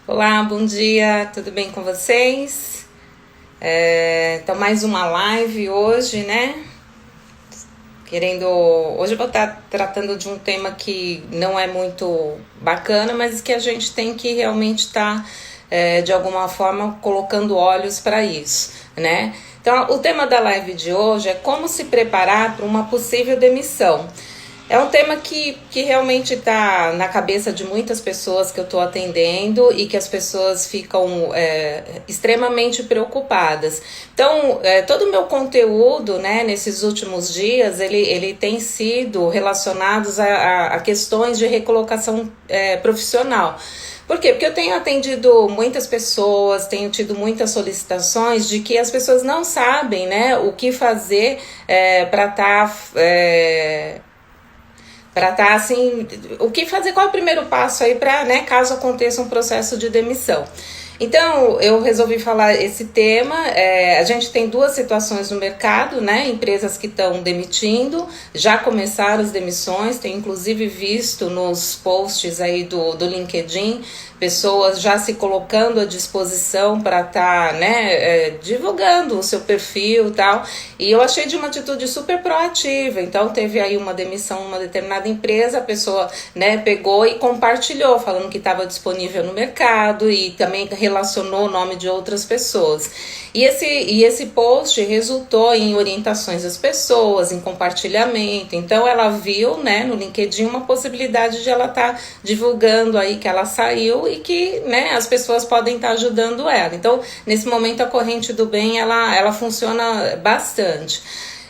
Olá, bom dia, tudo bem com vocês? Então, mais uma live hoje, né? Hoje eu vou estar tratando de um tema que não é muito bacana, mas que a gente tem que realmente estar, de alguma forma, colocando olhos para isso, né? Então, o tema da live de hoje é como se preparar para uma possível demissão. É um tema que realmente está na cabeça de muitas pessoas que eu estou atendendo e que as pessoas ficam extremamente preocupadas. Então, todo o meu conteúdo, né, nesses últimos dias, ele tem sido relacionado a questões de recolocação profissional. Por quê? Porque eu tenho atendido muitas pessoas, tenho tido muitas solicitações de que as pessoas não sabem, né, o que fazer para estar assim, o que fazer, qual é o primeiro passo aí para, né, caso aconteça um processo de demissão. Então, eu resolvi falar esse tema. A gente tem duas situações no mercado, né? Empresas que estão demitindo, já começaram as demissões, tem inclusive visto nos posts aí do LinkedIn, pessoas já se colocando à disposição para estar, né, divulgando o seu perfil e tal. E eu achei de uma atitude super proativa. Então, teve aí uma demissão numa determinada empresa, a pessoa, né, pegou e compartilhou, falando que estava disponível no mercado e também relacionou o nome de outras pessoas. E esse post resultou em orientações às pessoas, em compartilhamento. Então, ela viu, né, no LinkedIn uma possibilidade de ela estar divulgando aí que ela saiu e que, né, as pessoas podem estar ajudando ela. Então, nesse momento, a corrente do bem, ela funciona bastante.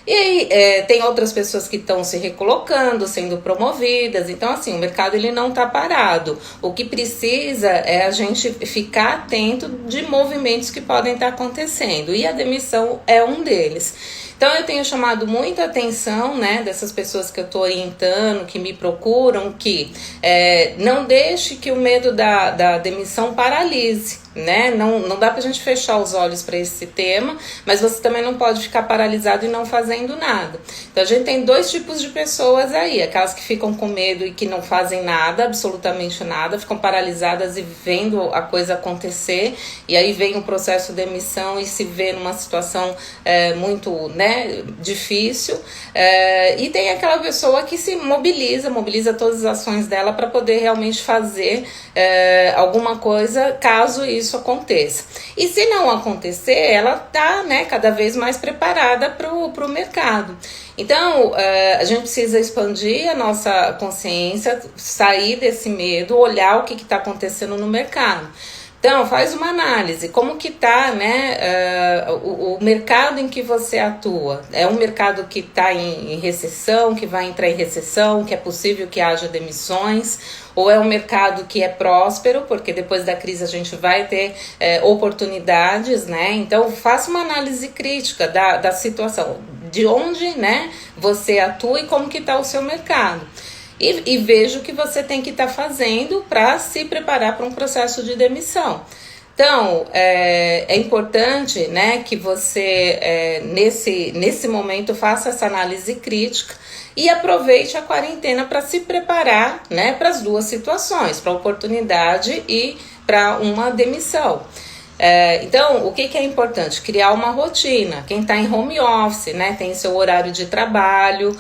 E aí, tem outras pessoas que estão se recolocando, sendo promovidas. Então, assim, o mercado ele não está parado. O que precisa é a gente ficar atento de movimentos que podem estar acontecendo. E a demissão é um deles. Então, eu tenho chamado muita atenção, né, dessas pessoas que eu estou orientando, que me procuram, que não deixe que o medo da demissão paralise, né? Não dá pra gente fechar os olhos para esse tema, mas você também não pode ficar paralisado e não fazendo nada. Então, a gente tem dois tipos de pessoas aí, aquelas que ficam com medo e que não fazem nada, absolutamente nada, ficam paralisadas e vendo a coisa acontecer, e aí vem o processo de demissão e se vê numa situação muito, né, difícil, e tem aquela pessoa que se mobiliza todas as ações dela para poder realmente fazer alguma coisa caso isso aconteça. E se não acontecer, ela está, né, cada vez mais preparada para o mercado. Então, a gente precisa expandir a nossa consciência, sair desse medo, olhar o que está acontecendo no mercado. Então, faz uma análise, como que está, né, o mercado em que você atua. É um mercado que está em recessão, que vai entrar em recessão, que é possível que haja demissões, ou é um mercado que é próspero, porque depois da crise a gente vai ter oportunidades, né? Então, faça uma análise crítica da situação, de onde, né, você atua e como que está o seu mercado. E veja o que você tem que estar fazendo para se preparar para um processo de demissão. Então, é importante, né, que você, nesse momento, faça essa análise crítica e aproveite a quarentena para se preparar, né, para as duas situações, para a oportunidade e para uma demissão. Então, o que é importante? Criar uma rotina. Quem está em home office, né, tem seu horário de trabalho,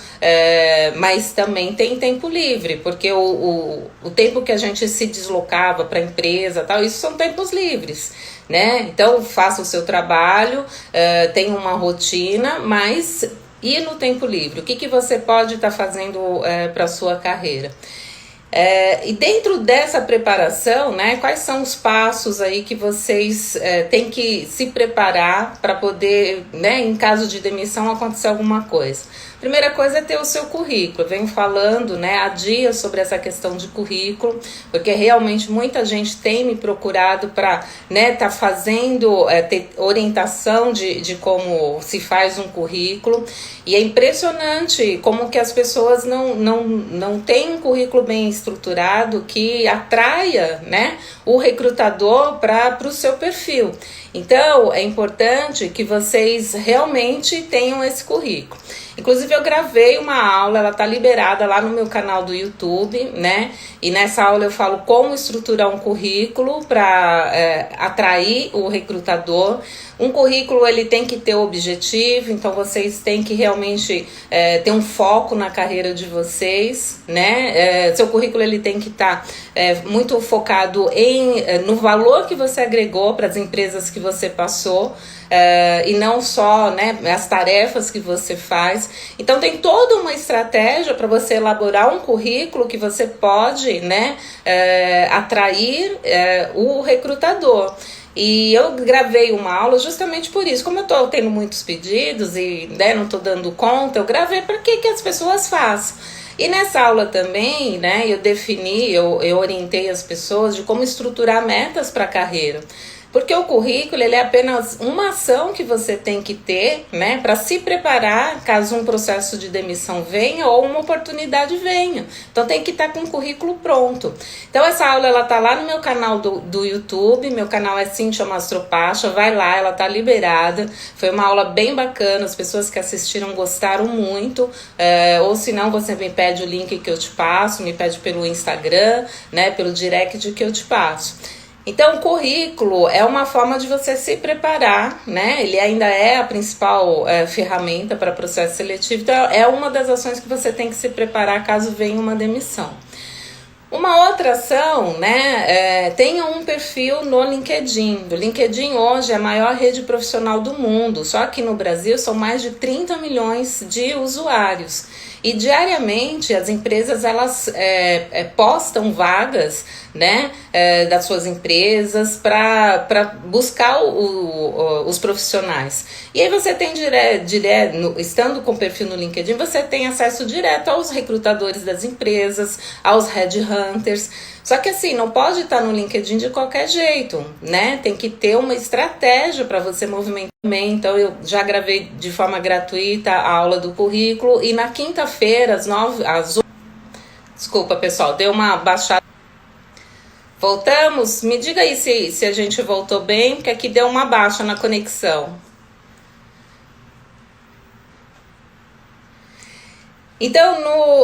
mas também tem tempo livre, porque o tempo que a gente se deslocava para a empresa, tal, isso são tempos livres, né? Então, faça o seu trabalho, tenha uma rotina, mas e no tempo livre? O que você pode estar fazendo para a sua carreira? E dentro dessa preparação, né, quais são os passos aí que vocês têm que se preparar para poder, né, em caso de demissão, acontecer alguma coisa? Primeira coisa é ter o seu currículo. Eu venho falando, né, há dias sobre essa questão de currículo, porque realmente muita gente tem me procurado para, né, tá fazendo, ter orientação de como se faz um currículo. E é impressionante como que as pessoas não têm um currículo bem estruturado que atraia, né, o recrutador para o seu perfil. Então, é importante que vocês realmente tenham esse currículo. Inclusive, Inclusive eu gravei uma aula, ela tá liberada lá no meu canal do YouTube, né? E nessa aula eu falo como estruturar um currículo para atrair o recrutador. Um currículo ele tem que ter objetivo, então vocês têm que realmente ter um foco na carreira de vocês, né? Seu currículo ele tem que estar muito focado no valor que você agregou para as empresas que você passou. E não só, né, as tarefas que você faz. Então tem toda uma estratégia para você elaborar um currículo que você pode, né, atrair o recrutador. E eu gravei uma aula justamente por isso. Como eu estou tendo muitos pedidos e, né, não estou dando conta, eu gravei para que as pessoas façam. E nessa aula também, né, eu orientei as pessoas de como estruturar metas para a carreira. Porque o currículo ele é apenas uma ação que você tem que ter, né, para se preparar caso um processo de demissão venha ou uma oportunidade venha. Então tem que estar com o currículo pronto. Então essa aula ela tá lá no meu canal do YouTube, meu canal é Cíntia Mastropacha, vai lá, ela tá liberada. Foi uma aula bem bacana, as pessoas que assistiram gostaram muito. Ou se não, você me pede o link que eu te passo, me pede pelo Instagram, né, pelo direct que eu te passo. Então, o currículo é uma forma de você se preparar, né? Ele ainda é a principal ferramenta para processo seletivo, então é uma das ações que você tem que se preparar caso venha uma demissão. Uma outra ação, né, tenha um perfil no LinkedIn. O LinkedIn hoje é a maior rede profissional do mundo, só aqui no Brasil são mais de 30 milhões de usuários. E diariamente as empresas elas postam vagas, né, das suas empresas para buscar os profissionais. E aí você tem estando com perfil no LinkedIn, você tem acesso direto aos recrutadores das empresas, aos headhunters. Só que assim, não pode estar no LinkedIn de qualquer jeito, né? Tem que ter uma estratégia para você movimentar. Então eu já gravei de forma gratuita a aula do currículo e na quinta-feira Desculpa, pessoal, deu uma baixada. Voltamos? Me diga aí se a gente voltou bem, porque aqui deu uma baixa na conexão. Então,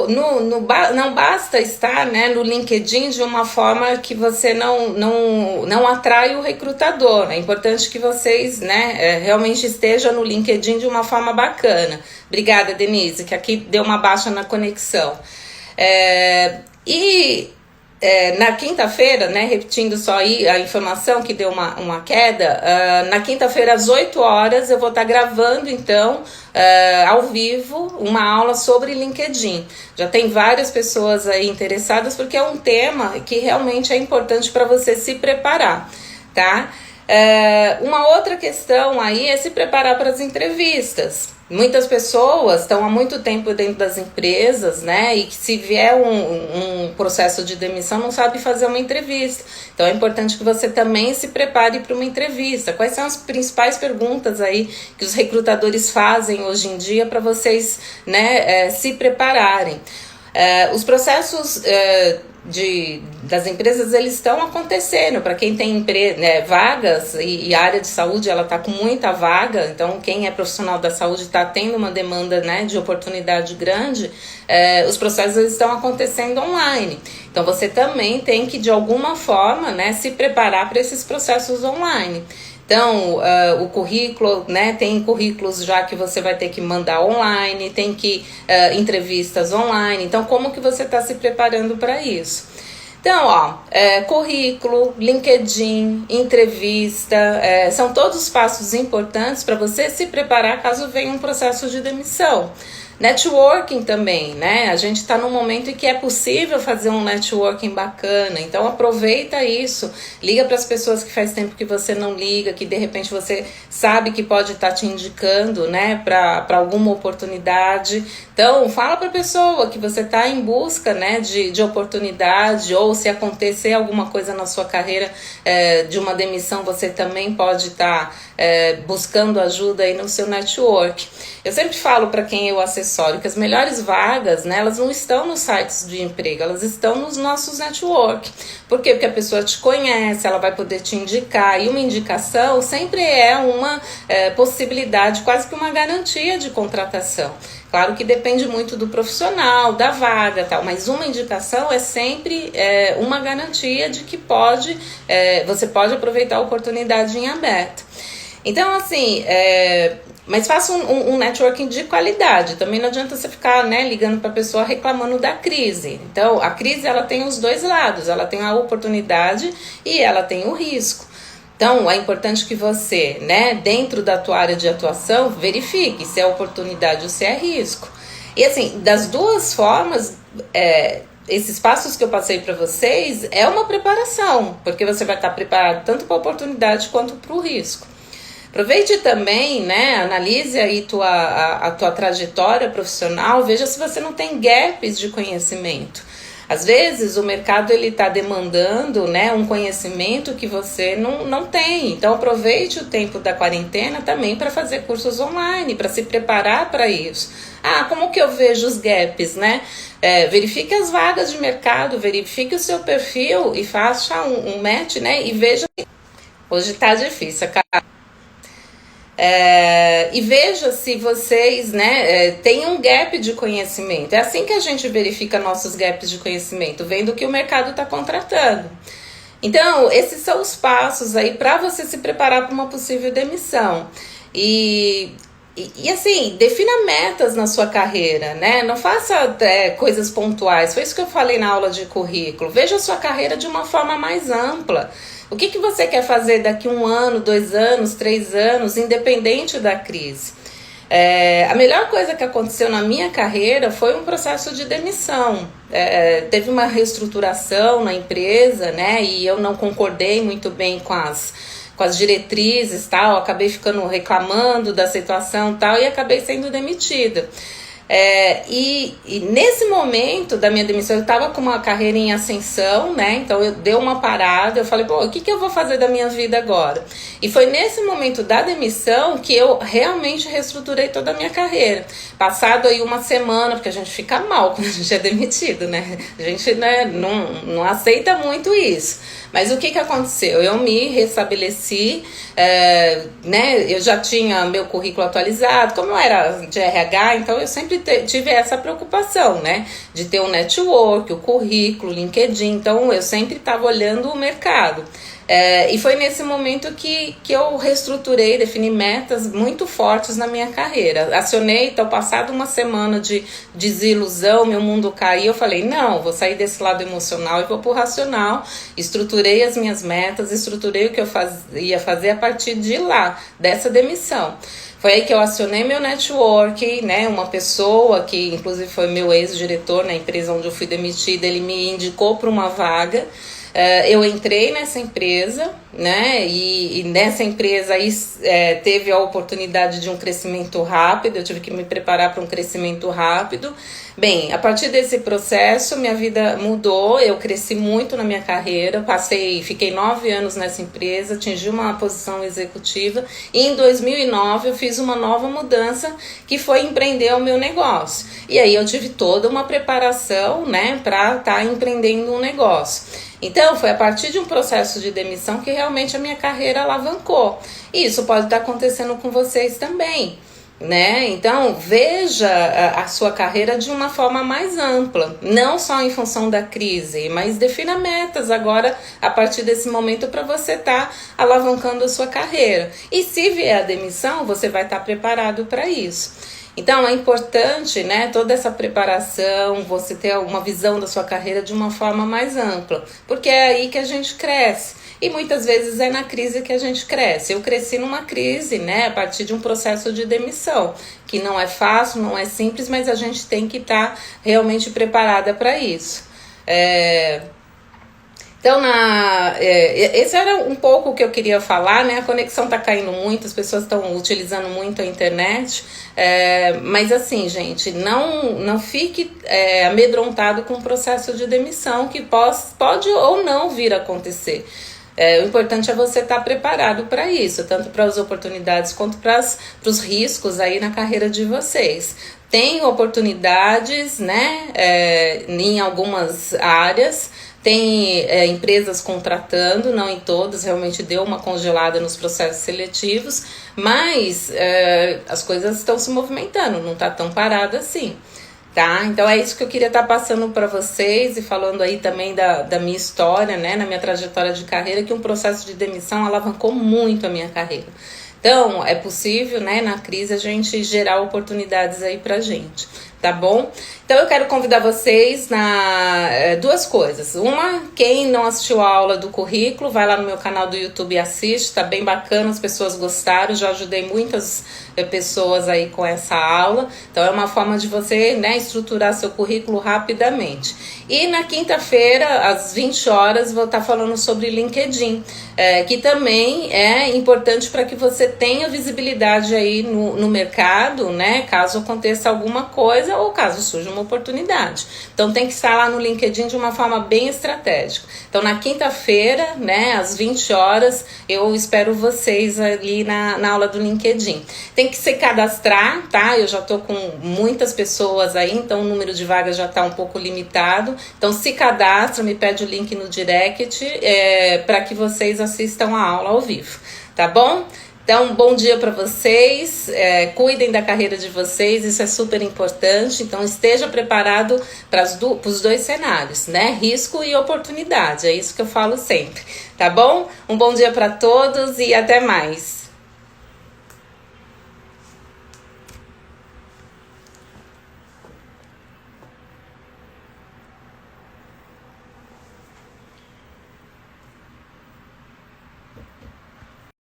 não basta estar, né, no LinkedIn de uma forma que você não atrai o recrutador. É importante que vocês, né, realmente estejam no LinkedIn de uma forma bacana. Obrigada, Denise, que aqui deu uma baixa na conexão. Na quinta-feira, né, repetindo só aí a informação que deu uma queda, na quinta-feira às 8 horas eu vou estar gravando então ao vivo uma aula sobre LinkedIn. Já tem várias pessoas aí interessadas porque é um tema que realmente é importante para você se preparar, tá? Uma outra questão aí é se preparar para as entrevistas. Muitas pessoas estão há muito tempo dentro das empresas, né? E que se vier um processo de demissão não sabe fazer uma entrevista. Então é importante que você também se prepare para uma entrevista. Quais são as principais perguntas aí que os recrutadores fazem hoje em dia para vocês, né, se prepararem? Os processos das empresas eles estão acontecendo para quem tem vagas e a área de saúde ela está com muita vaga, então quem é profissional da saúde está tendo uma demanda, né, de oportunidade grande. Os processos eles estão acontecendo online, então você também tem que de alguma forma, né, se preparar para esses processos online. Então, o currículo, né, tem currículos já que você vai ter que mandar online, tem que entrevistas online. Então, como que você está se preparando para isso? Então, currículo, LinkedIn, entrevista, são todos passos importantes para você se preparar caso venha um processo de demissão. Networking também, né? A gente está num momento em que é possível fazer um networking bacana, então aproveita isso, liga para as pessoas que faz tempo que você não liga, que de repente você sabe que pode estar te indicando, né, para alguma oportunidade. Então fala para a pessoa que você está em busca, né, de oportunidade, ou se acontecer alguma coisa na sua carreira de uma demissão, você também pode estar buscando ajuda aí no seu network. Eu sempre falo para quem eu assessoro que as melhores vagas, né, elas não estão nos sites de emprego, elas estão nos nossos network. Por quê? Porque a pessoa te conhece, ela vai poder te indicar, e uma indicação sempre é uma possibilidade, quase que uma garantia de contratação. Claro que depende muito do profissional, da vaga, tal, mas uma indicação é sempre uma garantia de que você pode aproveitar a oportunidade em aberto. Então, assim, mas faça um networking de qualidade. Também não adianta você ficar, né, ligando para a pessoa reclamando da crise. Então, a crise ela tem os dois lados, ela tem a oportunidade e ela tem o risco. Então, é importante que você, né, dentro da tua área de atuação, verifique se é oportunidade ou se é risco. E assim, das duas formas, esses passos que eu passei para vocês é uma preparação, porque você vai estar preparado tanto para a oportunidade quanto para o risco. Aproveite também, né, analise aí a tua trajetória profissional, veja se você não tem gaps de conhecimento. Às vezes o mercado ele está demandando, né, um conhecimento que você não tem. Então aproveite o tempo da quarentena também para fazer cursos online, para se preparar para isso. Como que eu vejo os gaps, né? Verifique as vagas de mercado, verifique o seu perfil e faça um match, né? E veja. Hoje tá difícil, cara. E veja se vocês, né, têm um gap de conhecimento. É assim que a gente verifica nossos gaps de conhecimento, vendo que o mercado está contratando. Então, esses são os passos aí para você se preparar para uma possível demissão. E assim, defina metas na sua carreira, né? Não faça coisas pontuais. Foi isso que eu falei na aula de currículo. Veja a sua carreira de uma forma mais ampla. O que você quer fazer daqui 1 ano, 2 anos, 3 anos, independente da crise? A melhor coisa que aconteceu na minha carreira foi um processo de demissão. Teve uma reestruturação na empresa, né? E eu não concordei muito bem com as diretrizes, tal, acabei ficando reclamando da situação, tal, e acabei sendo demitida. E nesse momento da minha demissão, eu estava com uma carreira em ascensão, né? Então eu dei uma parada, eu falei, o que eu vou fazer da minha vida agora? E foi nesse momento da demissão que eu realmente reestruturei toda a minha carreira. Passado aí uma semana, porque a gente fica mal quando a gente é demitido, né? A gente, né, não aceita muito isso. Mas o que aconteceu? Eu me restabeleci, né? Eu já tinha meu currículo atualizado, como eu era de RH, então eu sempre tive essa preocupação, né? De ter um network, o currículo, LinkedIn, então eu sempre estava olhando o mercado. E foi nesse momento que eu reestruturei, defini metas muito fortes na minha carreira. Acionei, então, passado uma semana de desilusão, meu mundo caiu, eu falei, não, vou sair desse lado emocional e vou pro racional. Estruturei as minhas metas, estruturei o que eu ia fazer a partir de lá, dessa demissão. Foi aí que eu acionei meu network, né? Uma pessoa que, inclusive, foi meu ex-diretor na empresa onde eu fui demitida, ele me indicou para uma vaga. Eu entrei nessa empresa, né, e nessa empresa aí, teve a oportunidade de um crescimento rápido, eu tive que me preparar para um crescimento rápido. Bem, a partir desse processo, minha vida mudou, eu cresci muito na minha carreira, fiquei 9 anos nessa empresa, atingi uma posição executiva, e em 2009 eu fiz uma nova mudança, que foi empreender o meu negócio. E aí eu tive toda uma preparação, né, para estar empreendendo um negócio. Então, foi a partir de um processo de demissão que realmente a minha carreira alavancou. E isso pode estar acontecendo com vocês também, né? Então, veja a sua carreira de uma forma mais ampla, não só em função da crise, mas defina metas agora, a partir desse momento, para você estar alavancando a sua carreira. E se vier a demissão, você vai estar preparado para isso. Então é importante, né, toda essa preparação, você ter uma visão da sua carreira de uma forma mais ampla, porque é aí que a gente cresce. E muitas vezes é na crise que a gente cresce. Eu cresci numa crise, né, a partir de um processo de demissão, que não é fácil, não é simples, mas a gente tem que estar realmente preparada para isso. Então, esse era um pouco o que eu queria falar, né? A conexão tá caindo muito, as pessoas estão utilizando muito a internet, mas assim, gente, não fique amedrontado com o processo de demissão, que pode ou não vir a acontecer. O importante é você estar preparado para isso, tanto para as oportunidades quanto para os riscos aí na carreira de vocês. Tem oportunidades, né, em algumas áreas, Tem empresas contratando, não em todas, realmente deu uma congelada nos processos seletivos, mas as coisas estão se movimentando, não está tão parada assim. Tá? Então é isso que eu queria estar passando para vocês e falando aí também da minha história, né, na minha trajetória de carreira, que um processo de demissão alavancou muito a minha carreira. Então é possível, né, na crise a gente gerar oportunidades aí pra gente, tá bom? Então eu quero convidar vocês na duas coisas. Uma, quem não assistiu a aula do currículo, vai lá no meu canal do YouTube e assiste, tá bem bacana, as pessoas gostaram, já ajudei muitas pessoas aí com essa aula. Então é uma forma de você, né, estruturar seu currículo rapidamente. E na quinta-feira, às 20 horas, vou estar falando sobre LinkedIn, que também é importante para que você tenha visibilidade aí no mercado, né, caso aconteça alguma coisa ou caso surja uma oportunidade. Então tem que estar lá no LinkedIn de uma forma bem estratégica. Então na quinta-feira, né, às 20 horas, eu espero vocês ali na aula do LinkedIn. Tem que se cadastrar, tá? Eu já tô com muitas pessoas aí, então o número de vagas já tá um pouco limitado. Então se cadastra, me pede o link no direct para que vocês assistam a aula ao vivo, tá bom? Então, bom dia para vocês, cuidem da carreira de vocês, isso é super importante, então esteja preparado para os dois cenários, né? Risco e oportunidade, é isso que eu falo sempre, tá bom? Um bom dia para todos e até mais!